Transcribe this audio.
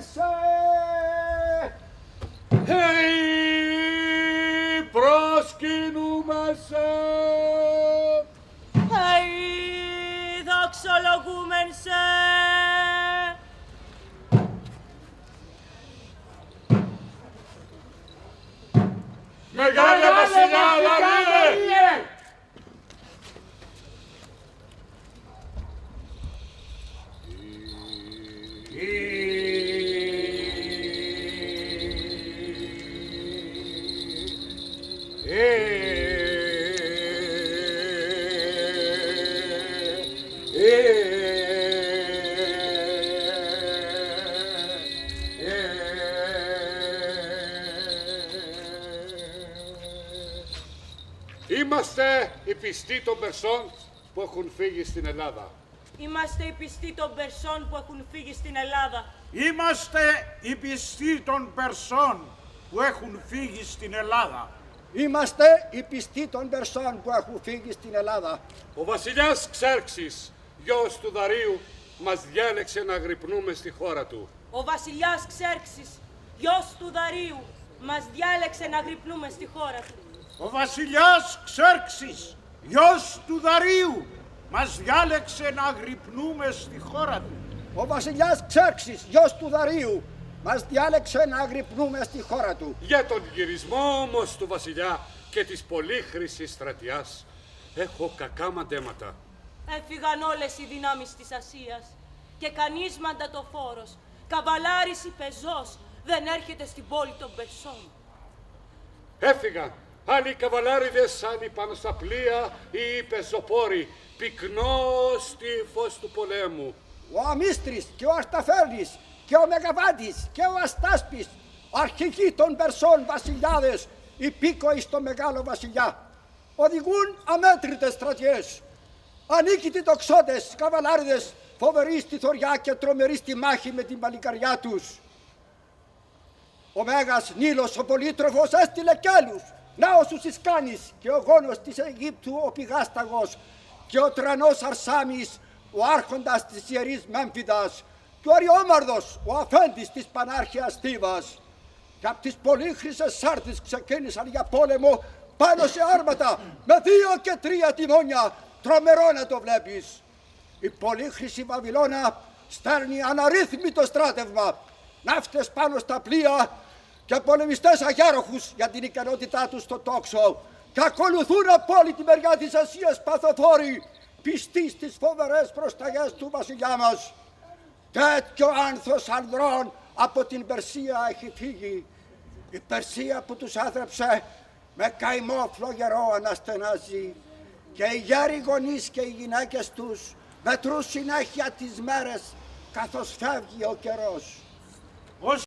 σε. Προσκυνούμε σε. Δοξολογούμεν σε. Μεγάλε βασιλιά Δανείε! Είμαστε οι πιστοί των Περσών που έχουν φύγει στην Ελλάδα. Είμαστε οι πιστοί των Περσών που έχουν φύγει στην Ελλάδα. Είμαστε οι πιστοί των Περσών που έχουν φύγει στην Ελλάδα. Είμαστε οι πιστοί των Περσών που έχουν φύγει στην Ελλάδα. Ο βασιλιάς Ξέρξης, γιος του Δαρίου, μας διάλεξε να αγρυπνούμε στη χώρα του. Ο βασιλιάς Ξέρξης, γιος του Δαρίου, μας διάλεξε να αγρυπνούμε στη χώρα του. Ο βασιλιάς Ξέρξης, γιος του Δαρίου, μας διάλεξε να αγρυπνούμε στη χώρα του. Ο βασιλιάς Ξέρξης, γιος του Δαρίου, μας διάλεξε να αγρυπνούμε στη χώρα του. Για τον γυρισμό όμως του βασιλιά και της πολύχρησης στρατιάς έχω κακά μαντέματα. Έφυγαν όλες οι δυνάμεις της Ασίας και κανείς μαντατοφόρος, καβαλάρης ή πεζός δεν έρχεται στην πόλη των Περσών. Έφυγαν άλλοι καβαλάριδες, άλλοι πάνω στα πλοία ή οι πεζοπόροι, πυκνός τύφος του πολέμου. Ο Αμίστρης και ο Ασταφέρνης και ο Μεγαβάντης και ο Αστάσπης, αρχηγοί των Περσών βασιλιάδες, υπήκοοι στο μεγάλο βασιλιά, οδηγούν αμέτρητες στρατιές. Ανίκητοι τοξότες, καβαλάριδες, φοβεροί στη θωριά και τρομεροί στη μάχη με την παλικαριά τους. Ο Μέγας Νείλος ο Πολύτροφος έστειλε κι άλλους, ναός του Ισκάνης και ο γόνος της Αιγύπτου ο Πηγάσταγος και ο τρανός Αρσάμις, ο άρχοντας της Ιερής Μέμφυδας και ο Αριόμαρδος, ο αφέντης της Πανάρχαιας Θήβας. Και απ' τις πολύχρυσες σάρτες ξεκίνησαν για πόλεμο πάνω σε άρματα με 2 και 3 τιμόνια, τρομερό να το βλέπεις. Η πολύχρυση Βαβυλώνα στέλνει αναρρύθμιτο στράτευμα, ναύτες πάνω στα πλοία και πολεμιστές αγέροχους για την ικανότητά τους στο τόξο, και ακολουθούν από όλη τη μεριά της Ασίας παθοφόροι, πιστοί στις φοβερές προσταγές του βασιλιά μας. Τέτοιο άνθος ανδρών από την Περσία έχει φύγει. Η Περσία που τους άθρεψε με καημό φλογερό αναστενάζει, και οι γέροι γονείς και οι γυναίκες τους μετρούν συνέχεια τις μέρες καθώς φεύγει ο καιρός.